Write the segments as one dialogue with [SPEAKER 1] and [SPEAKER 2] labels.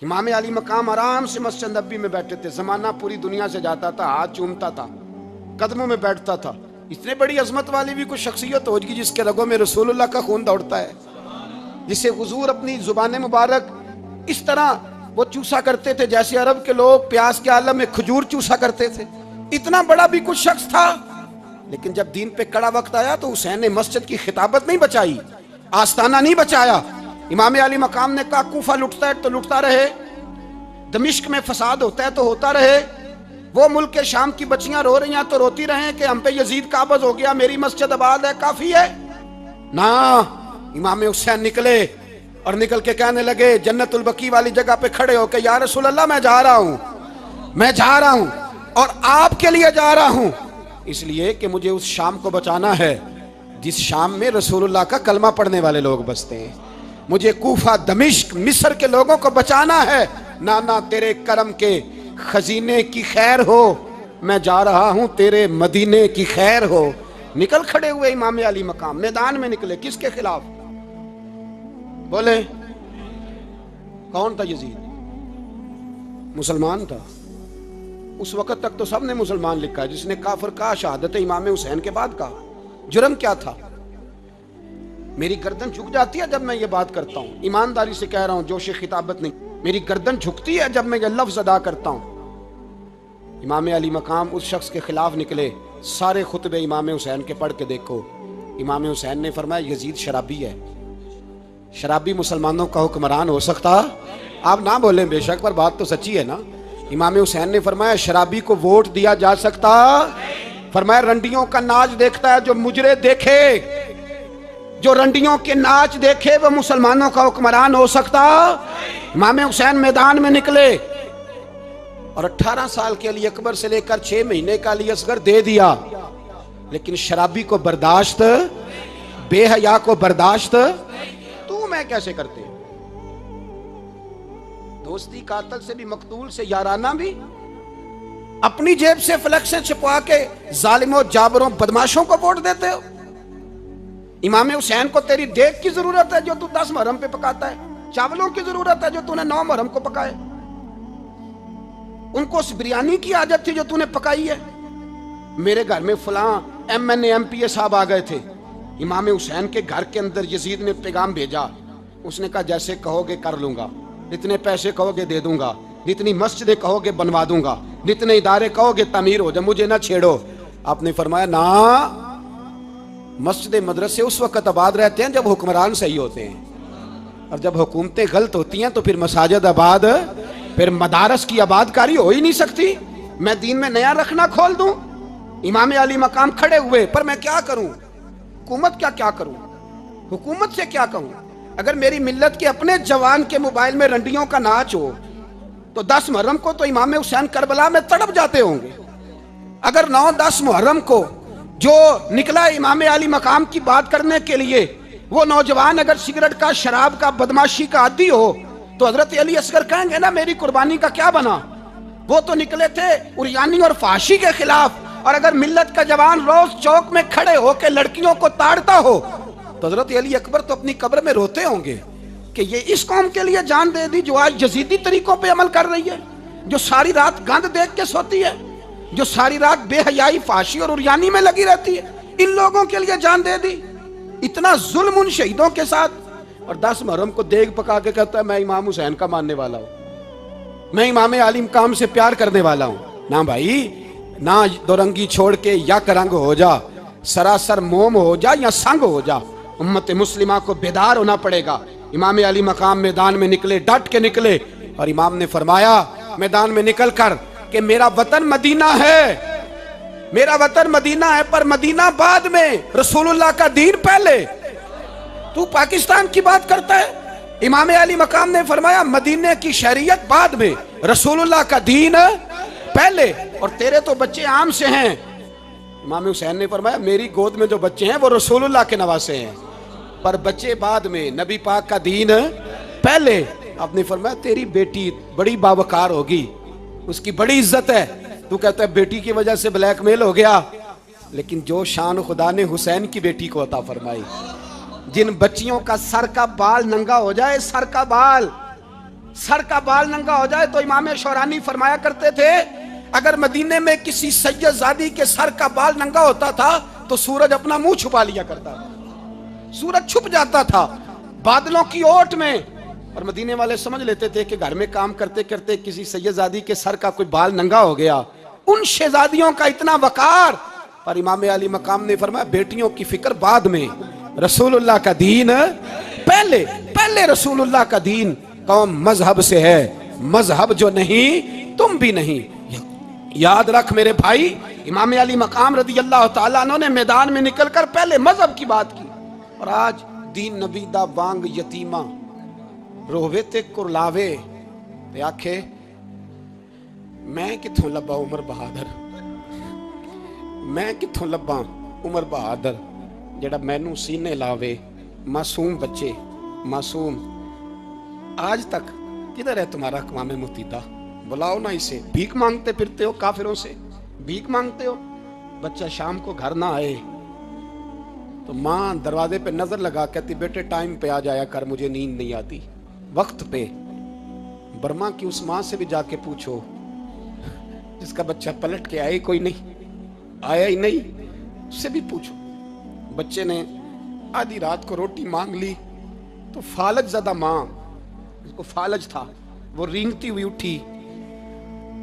[SPEAKER 1] امام علی مقام آرام سے مسجد نبی میں بیٹھے تھے، زمانہ پوری دنیا سے جاتا تھا، ہاتھ چومتا تھا، قدموں میں بیٹھتا تھا۔ اتنے بڑی عظمت والی بھی کوئی شخصیت ہوگی جس کے رگوں میں رسول اللہ کا خون دوڑتا ہے، جسے حضور اپنی زبان مبارک اس طرح وہ چوسا کرتے تھے جیسے عرب کے لوگ پیاس کے عالم میں کھجور چوسا کرتے تھے۔ اتنا بڑا بھی کچھ شخص تھا، لیکن جب دین پہ کڑا وقت آیا تو حسین نے مسجد کی خطابت نہیں بچائی، آستانہ نہیں بچایا۔ امام علی مقام نے کہا کوفہ لٹتا ہے تو لٹتا رہے، دمشق میں فساد ہوتا ہے تو ہوتا رہے، وہ ملک کے شام کی بچیاں رو رہی ہیں تو روتی رہیں کہ ہم پہ یزید قابض ہو گیا، میری مسجد آباد ہے، کافی ہے نا۔ امام حسین نکلے اور نکل کے کہنے لگے جنت البقیع والی جگہ پہ کھڑے ہو کہ یا رسول اللہ میں جا رہا ہوں اور آپ کے لیے جا رہا ہوں، اس لیے کہ مجھے اس شام کو بچانا ہے جس شام میں رسول اللہ کا کلمہ پڑھنے والے لوگ بستے ہیں، مجھے کوفہ دمشق مصر کے لوگوں کو بچانا ہے۔ نانا تیرے کرم کے خزینے کی خیر ہو، میں جا رہا ہوں تیرے مدینے کی خیر ہو۔ نکل کھڑے ہوئے امام علی مقام، میدان میں نکلے، کس کے خلاف؟ بولے کون تھا؟ یزید مسلمان تھا، اس وقت تک تو سب نے مسلمان لکھا ہے، جس نے کافر کہا شہادت امام حسین کے بعد کہا۔ جرم کیا تھا؟ میری گردن جھک جاتی ہے جب میں یہ بات کرتا ہوں، ایمانداری سے کہہ رہا ہوں، جوش خطابت نہیں، میری گردن جھکتی ہے جب میں یہ لفظ ادا کرتا ہوں۔ امام علی مقام اس شخص کے خلاف نکلے، سارے خطبے امام حسین کے پڑھ کے دیکھو۔ امام حسین نے فرمایا یزید شرابی ہے، شرابی مسلمانوں کا حکمران ہو سکتا؟ آپ نہ بولیں بے شک، پر بات تو سچی ہے نا۔ امام حسین نے فرمایا شرابی کو ووٹ دیا جا سکتا؟ فرمایا رنڈیوں کا ناچ دیکھتا ہے جو مجرے دیکھے، جو رنڈیوں کے ناچ دیکھے وہ مسلمانوں کا حکمران ہو سکتا؟ امام حسین میدان میں نکلے اور 18 سال کے علی اکبر سے لے کر 6 مہینے کا علی اصغر دے دیا، لیکن شرابی کو برداشت، بے حیا کو برداشت تو میں کیسے کرتے؟ دوستی قاتل سے بھی، مقتول سے یارانہ بھی، اپنی جیب سے فلیکسیں چھپوا کے ظالموں جابروں بدماشوں کو ووٹ دیتے ہو۔ امام حسین کو تیری دیگ کی ضرورت ہے جو تو 10 محرم پہ پکاتا ہے، چاولوں کی ضرورت ہے جو تو نے 9 محرم کو پکائے، ان کو اس بریانی کی عادت تھی جو تو نے پکائی ہے۔ میرے گھر میں فلاں MNA MPA صاحب آ گئے تھے، امام حسین کے گھر کے اندر یزید نے پیغام بھیجا، اس نے کہا جیسے کہو گے کر لوں گا، جتنے پیسے کہو گے دے دوں گا، جتنی مسجدیں کہو گے بنوا دوں گا، جتنے ادارے کہو گے تعمیر ہو جائے، مجھے نہ چھیڑو۔ آپ نے فرمایا نا، مسجد مدرسے اس وقت آباد رہتے ہیں جب حکمران صحیح ہوتے ہیں، اور جب حکومتیں غلط ہوتی ہیں تو پھر مساجد آباد، پھر مدارس کی آباد کاری ہو ہی نہیں سکتی۔ میں دین میں نیا رکھنا کھول دوں؟ امام علی مقام کھڑے ہوئے، پر میں کیا کروں؟ حکومت کیا کروں؟ حکومت سے کیا کہوں؟ اگر میری ملت کے اپنے جوان کے موبائل میں رنڈیوں کا ناچ ہو تو 10 محرم کو تو امام حسین کربلا میں تڑپ جاتے ہوں گے۔ اگر 9-10 محرم کو جو نکلا امام علی مقام کی بات کرنے کے لیے، وہ نوجوان اگر سگریٹ کا، شراب کا، بدماشی کا عادی ہو تو حضرت علی اصغر کہیں گے نا میری قربانی کا کیا بنا؟ وہ تو نکلے تھے عریانی اور فحاشی کے خلاف، اور اگر ملت کا جوان روز چوک میں کھڑے ہو کے لڑکیوں کو تاڑتا ہو تو حضرت علی اکبر تو اپنی قبر میں روتے ہوں گے کہ یہ اس قوم کے لیے جان دے دی جو آج یزیدی طریقوں پہ عمل کر رہی ہے، جو ساری رات گند دیکھ کے سوتی ہے، جو ساری رات بے حیائی، فحاشی اور عریانی میں لگی رہتی ہے، ان لوگوں کے لیے جان دے دی۔ اتنا ظلم ان شہیدوں کے ساتھ، اور 10 محرم کو دیگ پکا کے کہتا ہے میں امام حسین کا ماننے والا ہوں، میں امام علی مقام سے پیار کرنے والا ہوں۔ نہ بھائی، نہ دو رنگی چھوڑ کے یک رنگ ہو جا، سراسر موم ہو جا یا سنگ ہو جا، امت مسلمہ کو بیدار ہونا پڑے گا۔ امام علی مقام میدان میں نکلے، ڈٹ کے نکلے، اور امام نے فرمایا میدان میں نکل کر کہ میرا وطن مدینہ ہے، میرا وطن مدینہ ہے، پر مدینہ بعد میں، رسول اللہ کا دین پہلے۔ تو پاکستان کی بات کرتا ہے؟ امام علی مقام نے فرمایا مدینہ کی شریعت بعد میں، رسول اللہ کا دین پہلے، اور تیرے تو بچے عام سے ہیں۔ امام حسین نے فرمایا میری گود میں جو بچے ہیں وہ رسول اللہ کے نواسے ہیں، پر بچے بعد میں، نبی پاک کا دین پہلے۔ آپ نے فرمایا تیری بیٹی بڑی باوقار ہوگی، اس کی بڑی عزت ہے، تو کہتا ہے بیٹی کی وجہ سے بلیک میل ہو گیا، لیکن جو شان خدا نے حسین کی بیٹی کو عطا فرمائی، جن بچیوں کا سر کا بال ننگا ہو جائے، سر کا بال سر کا بال ننگا ہو جائے تو امام شورانی فرمایا کرتے تھے اگر مدینے میں کسی سید زادی کے سر کا بال ننگا ہوتا تھا تو سورج اپنا منہ چھپا لیا کرتا تھا، سورج چھپ جاتا تھا بادلوں کی اوٹ میں، اور مدینے والے سمجھ لیتے تھے کہ گھر میں کام کرتے کرتے کسی سید زادی کے سر کا کوئی بال ننگا ہو گیا۔ ان شہزادیوں کا اتنا وقار، پر امام علی مقام نے فرمایا بیٹیوں کی فکر بعد میں، رسول اللہ کا دین پہلے رسول اللہ کا دین۔ قوم مذہب سے ہے، مذہب جو نہیں تم بھی نہیں۔ یاد رکھ میرے بھائی، امام علی مقام رضی اللہ تعالیٰ عنہ نے میدان میں نکل کر پہلے مذہب کی بات کی، اور آج دین نبی دا وانگ یتیمہ رووے تے کرلاوے تے آکھے میں کتھوں لبا عمر بہادر، میں کتھوں لبا عمر بہادر جڑا مینوں سینے لاوے۔ معصوم بچے، معصوم، آج تک کدھر ہے تمہارا اقوام متحدہ؟ بلاؤ نا اسے، بھیک مانگتے پھرتے ہو کافروں سے، بھیک مانگتے ہو۔ بچہ شام کو گھر نہ آئے تو ماں دروازے پہ نظر لگا کہتی بیٹے ٹائم پہ آ جایا کر، مجھے نیند نہیں آتی، وقت پہ۔ برما کی اس ماں سے بھی جا کے پوچھو جس کا بچہ پلٹ کے آئے کوئی نہیں، آیا ہی نہیں، اس سے بھی پوچھو۔ بچے نے آدھی رات کو روٹی مانگ لی تو فالج زدہ ماں، اس کو فالج تھا، وہ رینگتی ہوئی اٹھی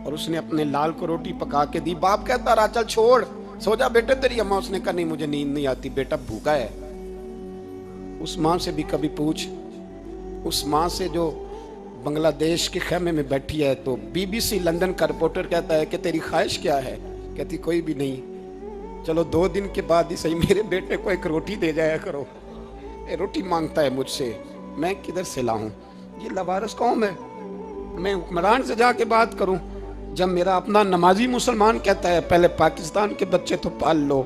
[SPEAKER 1] اور اس نے اپنے لال کو روٹی پکا کے دی۔ باپ کہتا رہا چل چھوڑ، سو جا بیٹے تیری اماں۔ اس نے کہا نہیں مجھے نیند نہیں آتی، بیٹا بھوکا ہے۔ اس ماں سے بھی کبھی پوچھ، اس ماں سے جو بنگلہ دیش کے خیمے میں بیٹھی ہے تو بی بی سی لندن کا رپورٹر کہتا ہے کہ تیری خواہش کیا ہے؟ کہتی کوئی بھی نہیں، چلو 2 دن کے بعد ہی صحیح میرے بیٹے کو ایک روٹی دے جایا کرو، روٹی مانگتا ہے مجھ سے، میں کدھر سے لاؤں؟ یہ لوارث قوم ہے، میں حکمران سے جا کے بات کروں؟ جب میرا اپنا نمازی مسلمان کہتا ہے پہلے پاکستان کے بچے تو پال لو،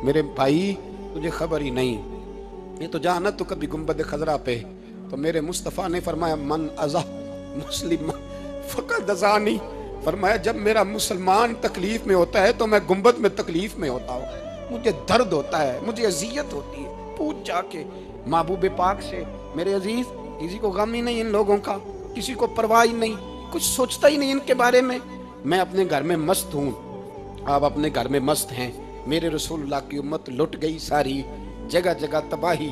[SPEAKER 1] میرے بھائی تجھے خبر ہی نہیں، یہ تو جانا تو کبھی گنبد خضرا پہ، تو میرے مصطفیٰ نے فرمایا من ازہ مسلم فقط ازانی، فرمایا جب میرا مسلمان تکلیف میں ہوتا ہے تو میں گنبد میں تکلیف میں ہوتا ہوں، مجھے درد ہوتا ہے، مجھے اذیت ہوتی ہے۔ پوچھ جا کے محبوب پاک سے، میرے عزیز کسی کو غم ہی نہیں ان لوگوں کا، کسی کو پرواہ ہی نہیں، کچھ سوچتا ہی نہیں ان کے بارے میں۔ میں اپنے گھر میں مست ہوں، آپ اپنے گھر میں مست ہیں۔ میرے رسول اللہ کی امت لٹ گئی ساری، جگہ جگہ تباہی،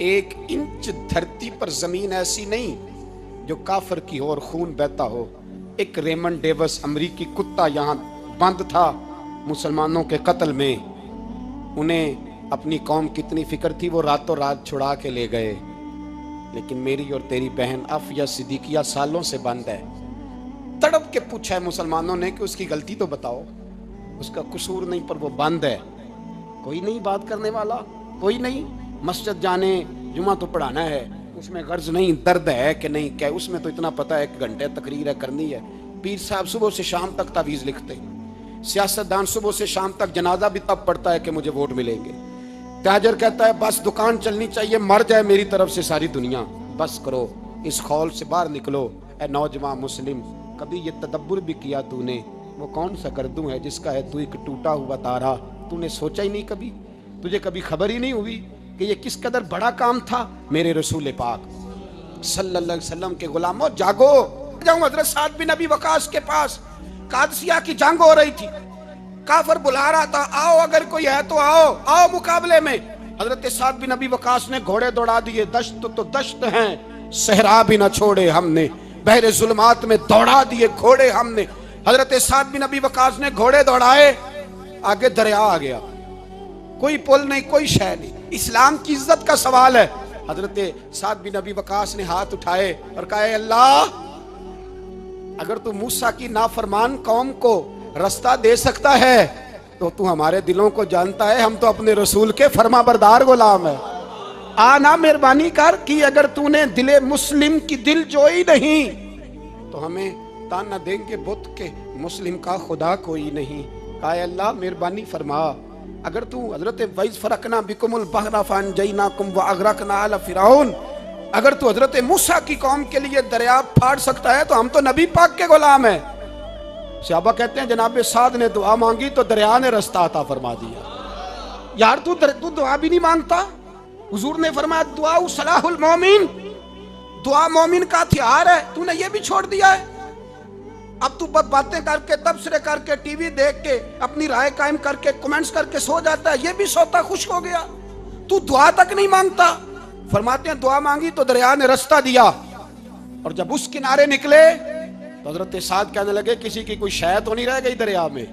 [SPEAKER 1] 1 انچ دھرتی پر زمین ایسی نہیں جو کافر کی ہو اور خون بہتا ہو۔ ایک ریمن ڈیوس امریکی کتا یہاں بند تھا مسلمانوں کے قتل میں، انہیں اپنی قوم کتنی فکر تھی، وہ راتوں رات چھڑا کے لے گئے، لیکن میری اور تیری بہن عافیہ صدیقیہ سالوں سے بند ہے۔ تڑپ کے پوچھا ہے مسلمانوں نے کہ اس کی غلطی تو بتاؤ، اس کا قصور نہیں پر وہ بند ہے، کوئی نہیں بات کرنے والا، کوئی نہیں۔ مسجد جانے، جمعہ تو پڑھانا ہے، اس میں غرض نہیں درد ہے کہ نہیں، کہ اس میں تو اتنا پتہ ہے 1 گھنٹے تقریر ہے کرنی ہے۔ پیر صاحب صبح سے شام تک تعویذ لکھتے، سیاستدان صبح سے شام تک جنازہ بھی تب پڑھتا ہے کہ مجھے ووٹ ملیں گے۔ تاجر کہتا ہے بس دکان چلنی چاہیے، مر جائے میری طرف سے ساری دنیا، بس کرو، اس خول سے باہر نکلو۔ اے نوجوان مسلم، کبھی یہ تدبر بھی کیا تو نے وہ کون سا گردوں ہے جس کا ہے تو ایک ٹوٹا ہوا تارا؟ تو نے سوچا ہی نہیں کبھی، تجھے کبھی خبر ہی نہیں ہوئی کہ یہ کس قدر بڑا کام تھا؟ میرے رسول پاک صلی اللہ علیہ وسلم کے غلاموں جاگو۔ جاؤں حضرت سعد بن ابی وقاص کے پاس، قادسیہ کی جنگ ہو رہی تھی، کافر بلا رہا تھا آؤ اگر کوئی ہے تو آؤ، آؤ مقابلے میں۔ حضرت سعد بن ابی وقاص نے گھوڑے دوڑا دیے، دشت تو دشت ہیں، صحرا بھی نہ چھوڑے ہم نے، بحر ظلمات میں دوڑا دیے گھوڑے ہم نے۔ حضرت سعد بن ابی وقاص نے گھوڑے دوڑائے، آگے دریا آ گیا، کوئی پل نہیں، کوئی شے نہیں، اسلام کی عزت کا سوال ہے۔ حضرت سعد بن ابی وقاص نے ہاتھ اٹھائے اور کہا اے اللہ، اگر تو موسیٰ کی نافرمان قوم کو رستہ دے سکتا ہے تو تو ہمارے دلوں کو جانتا ہے، ہم تو اپنے رسول کے فرما بردار غلام ہیں۔ آنا مہربانی کر کہ اگر تو نے دل مسلم کی دل جوئی نہیں تو ہمیں تانا دیں گے بت کے مسلم کا خدا کوئی نہیں۔ کہا اے اللہ مہربانی فرما، اگر تو حضرت وَإِذْ فَرَقْنَا بِكُمُ الْبَحْرَ فَأَنْجَيْنَاكُمْ وَأَغْرَقْنَا آلَ فِرْعَوْنَ، اگر تو حضرت موسیٰ کی قوم کے لیے دریا پھاڑ سکتا ہے تو ہم تو نبی پاک کے غلام ہیں۔ صحابہ کہتے ہیں جناب سعد نے دعا مانگی تو دریا نے رستہ عطا فرما دیا۔ یار تو دعا بھی نہیں مانگتا؟ حضور نے فرمایا دعا صلاح المومن، دعا مومن کا ہتھیار ہے، تو نے یہ بھی چھوڑ دیا ہے۔ اب تو باتیں کر کے، تبصرے کر کے، ٹی وی دیکھ کے، اپنی رائے قائم کر کے، کمنٹس کر کے سو جاتا ہے، یہ بھی سوتا خوش ہو گیا، تو دعا تک نہیں مانگتا۔ فرماتے ہیں دعا مانگی تو دریا نے رستہ دیا، اور جب اس کنارے نکلے تو حضرت سعد کہنے لگے کسی کی کوئی شے تو نہیں رہ گئی دریا میں،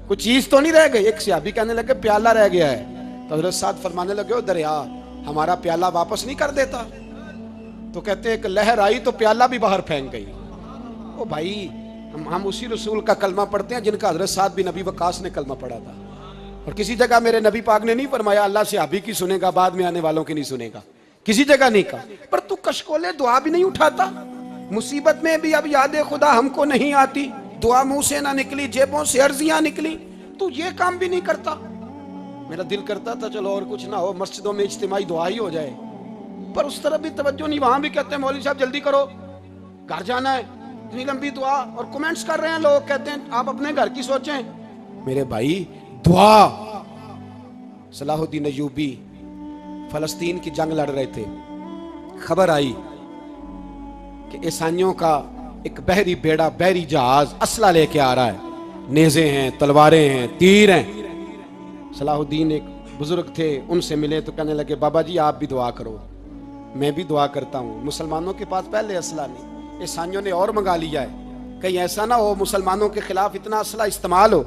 [SPEAKER 1] کوئی چیز تو نہیں رہ گئی۔ ایک صحابی کہنے لگے پیالہ رہ گیا ہے، تو حضرت سعد فرمانے لگے او دریا ہمارا پیالہ واپس نہیں کر دیتا؟ تو کہتے ہیں ایک لہر آئی تو پیالہ بھی باہر پھینک گئی۔ او بھائی ہم اسی رسول کا کلمہ پڑھتے ہیں جن کا حضرت سعد بن ابی وقاص نے کلمہ پڑھا تھا، اور کسی جگہ میرے نبی پاک نے نہیں فرمایا اللہ صحابی کی سنے گا بعد میں آنے والوں کی نہیں سنے گا، کسی جگہ نہیں کہا۔ پر تو کشکولے دعا بھی نہیں اٹھاتا، مصیبت میں بھی اب یاد خدا ہم کو نہیں آتی، دعا منہ سے نہ نکلی، جیبوں سے عرضیاں نکلی، تو یہ کام بھی نہیں کرتا۔ میرا دل کرتا تھا چلو اور کچھ نہ ہو، مسجدوں میں اجتماعی دعا ہی ہو جائے، پر اس طرف بھی توجہ نہیں۔ وہاں بھی کہتے ہیں مولوی صاحب جلدی کرو گھر جانا ہے، اتنی لمبی دعا، اور کمنٹس کر رہے ہیں لوگ، کہتے ہیں آپ اپنے گھر کی سوچیں۔ میرے بھائی دعا، صلاح الدین ایوبی فلسطین کی جنگ لڑ رہے تھے، خبر آئی کہ عیسائیوں کا ایک بحری بیڑا، بحری جہاز اسلحہ لے کے آ رہا ہے، نیزے ہیں، تلواریں ہیں، تیر ہیں۔ صلاح الدین ایک بزرگ تھے، ان سے ملے تو کہنے لگے بابا جی آپ بھی دعا کرو۔ میں بھی دعا کرتا ہوں، مسلمانوں کے پاس پہلے اسلحہ نہیں، عیسائیوں نے اور منگا لیا ہے، کہیں ایسا نہ ہو مسلمانوں کے خلاف اتنا اسلحہ استعمال ہو۔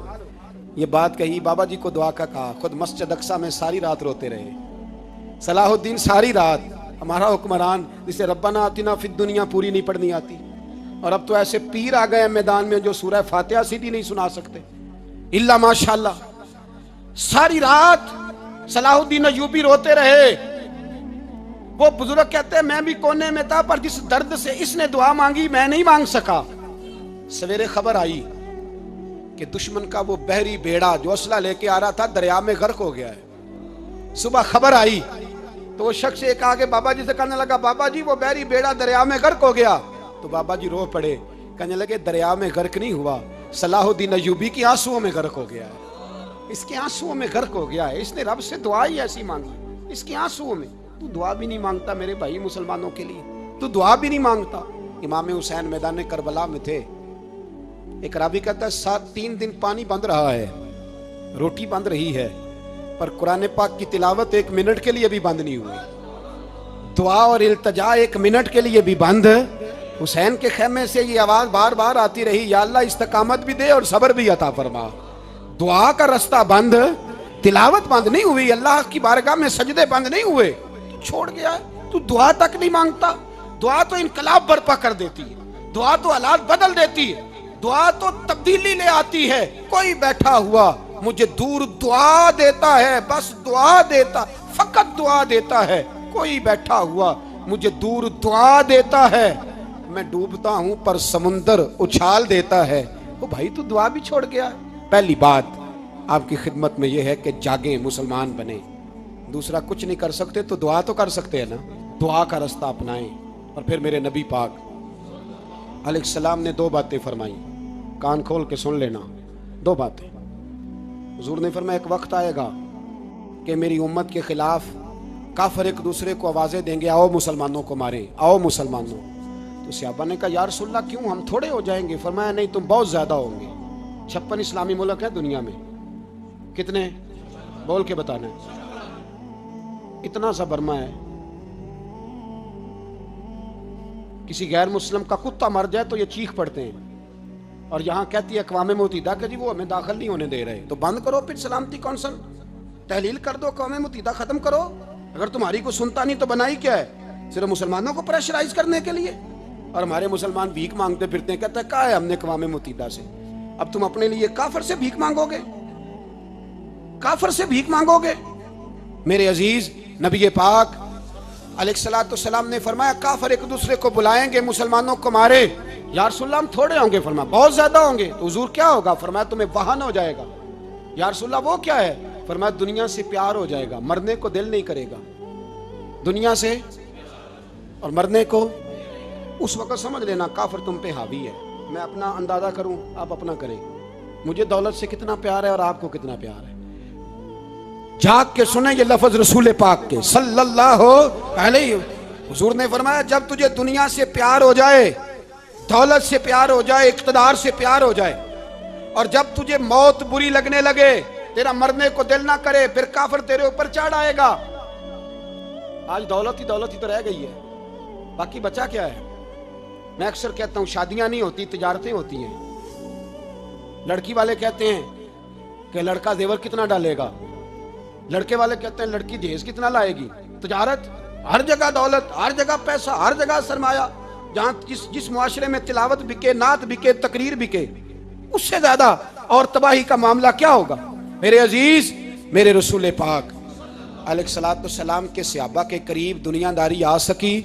[SPEAKER 1] یہ بات کہی، بابا جی کو دعا کا کہا، خود مسجد اقصی میں ساری رات روتے رہے صلاح الدین، ساری رات۔ ہمارا حکمران جسے ربنا آتنا فی الدنیا پوری نہیں پڑھنی آتی، اور اب تو ایسے پیر آ گئے میدان میں جو سورہ فاتحہ سیدھی نہیں سنا سکتے الا ماشاءاللہ۔ ساری رات صلاح الدین ایوبی روتے رہے۔ وہ بزرگ کہتے ہیں میں بھی کونے میں تھا، پر جس درد سے اس نے دعا مانگی میں نہیں مانگ سکا۔ سویرے خبر آئی کہ دشمن کا وہ بحری بیڑا جو اسلحہ لے کے آ رہا تھا دریا میں غرق ہو گیا ہے۔ صبح خبر آئی تو وہ شخص ایک آگے بابا جی سے کہنے لگا بابا جی وہ بحری بیڑا دریا میں غرق ہو گیا، تو بابا جی رو پڑے، کہنے لگے دریا میں غرق نہیں ہوا، صلاح الدین ایوبی کی آنسوؤں میں غرق ہو گیا ہے، اس کے آنسوؤں میں غرق ہو گیا ہے، اس نے رب سے دعا ہی ایسی مانگی اس کے آنسوؤں میں۔ تو دعا بھی نہیں مانگتا میرے بھائی مسلمانوں کے لیے، تو دعا بھی نہیں مانگتا۔ امام حسین میدان کربلا میں تھے، ایک راوی کہتا ہے 3 دن پانی بند رہا ہے، روٹی بند رہی ہے، پر قرآن پاک کی تلاوت 1 منٹ کے لیے بھی بند نہیں ہوئی، دعا اور التجا 1 منٹ کے لیے بھی بند۔ حسین کے خیمے سے یہ آواز بار بار آتی رہی، یا اللہ استقامت بھی دے اور صبر بھی عطا فرما۔ دعا کا رستہ بند، تلاوت بند نہیں ہوئی، اللہ کی بارگاہ میں سجدے بند نہیں ہوئے، چھوڑ گیا ہے۔ تو دعا تک نہیں مانگتا۔ دعا تو انقلاب برپا کر دیتی ہے، دعا تو حالات بدل دیتی ہے، دعا تو تبدیلی لے آتی ہے۔ کوئی بیٹھا ہوا مجھے دور دعا دیتا ہے، بس دعا دیتا، فقط دعا دیتا ہے۔ کوئی بیٹھا ہوا مجھے دور دعا دیتا ہے، میں ڈوبتا ہوں پر سمندر اچھال دیتا ہے۔ وہ بھائی تو دعا بھی چھوڑ گیا۔ پہلی بات آپ کی خدمت میں یہ ہے کہ جاگیں، مسلمان بنیں۔ دوسرا کچھ نہیں کر سکتے تو دعا تو کر سکتے ہیں نا، دعا کا رستہ اپنائیں۔ اور پھر میرے نبی پاک علیہ السلام نے 2 باتیں فرمائیں، کان کھول کے سن لینا، 2 باتیں۔ حضور نے فرمایا ایک وقت آئے گا کہ میری امت کے خلاف کافر ایک دوسرے کو آوازیں دیں گے آؤ مسلمانوں کو ماریں، آؤ مسلمانوں۔ تو صحابہ نے کہا یا رسول اللہ کیوں، ہم تھوڑے ہو جائیں گے؟ فرمایا نہیں تم بہت زیادہ ہوں گے۔ 56 اسلامی ملک ہیں دنیا میں، کتنے بول کے بتانا ہے؟ اتنا سا برما ہے، کسی غیر مسلم کا کتا مر جائے تو یہ چیخ پڑتے ہیں، اور یہاں کہتی ہے اقوام متحدہ کہ جی وہ ہمیں داخل نہیں ہونے دے رہے، تو بند کرو پھر سلامتی کونسل، تحلیل کر دو، اقوام متحدہ ختم کرو۔ اگر تمہاری کو سنتا نہیں تو بنائی کیا ہے؟ صرف مسلمانوں کو پریشرائز کرنے کے لیے؟ اور ہمارے مسلمان بھیک مانگتے پھرتے ہیں، کہتا ہے کہا ہے ہم نے اقوام متحدہ سے، اب تم اپنے لیے کافر سے بھیک مانگو گے؟ کافر سے بھیک مانگو گے؟ میرے عزیز نبی پاک علیہ السلام نے فرمایا کافر ایک دوسرے کو بلائیں گے مسلمانوں کو مارے۔ یا رسول اللہ ہم تھوڑے ہوں گے؟ فرمایا بہت زیادہ ہوں گے۔ تو حضور کیا ہوگا؟ فرمایا تمہیں وہن ہو جائے گا۔ یا رسول اللہ وہ کیا ہے؟ فرمایا دنیا سے پیار ہو جائے گا، مرنے کو دل نہیں کرے گا، دنیا سے اور مرنے کو۔ اس وقت سمجھ لینا کافر تم پہ حاوی ہے۔ میں اپنا اندازہ کروں، آپ اپنا کریں، مجھے دولت سے کتنا پیار ہے اور آپ کو کتنا پیار ہے۔ جاگ کے سنیں یہ لفظ رسول پاک کے صلی اللہ علیہ حضور نے فرمایا جب تجھے دنیا سے پیار ہو جائے، دولت سے پیار ہو جائے، اقتدار سے پیار ہو جائے، اور جب تجھے موت بری لگنے لگے، تیرا مرنے کو دل نہ کرے، پھر کافر تیرے اوپر چڑھ آئے گا۔ آج دولت ہی تو رہ گئی ہے، باقی بچا کیا ہے؟ میں اکثر کہتا ہوں شادیاں نہیں ہوتی، تجارتیں ہوتی ہیں۔ لڑکی والے کہتے ہیں کہ لڑکا زیور کتنا ڈالے گا، لڑکے والے کہتے ہیں لڑکی جہیز کتنا لائے گی۔ تجارت، ہر جگہ دولت، ہر جگہ پیسہ، ہر جگہ سرمایہ۔ جہاں جس معاشرے میں تلاوت بکے، نعت بکے، تقریر بکے، اس سے زیادہ اور تباہی کا معاملہ کیا ہوگا؟ میرے عزیز، میرے رسول پاک علیہ الصلوۃ والسلام کے صحابہ کے قریب دنیا داری آ سکی؟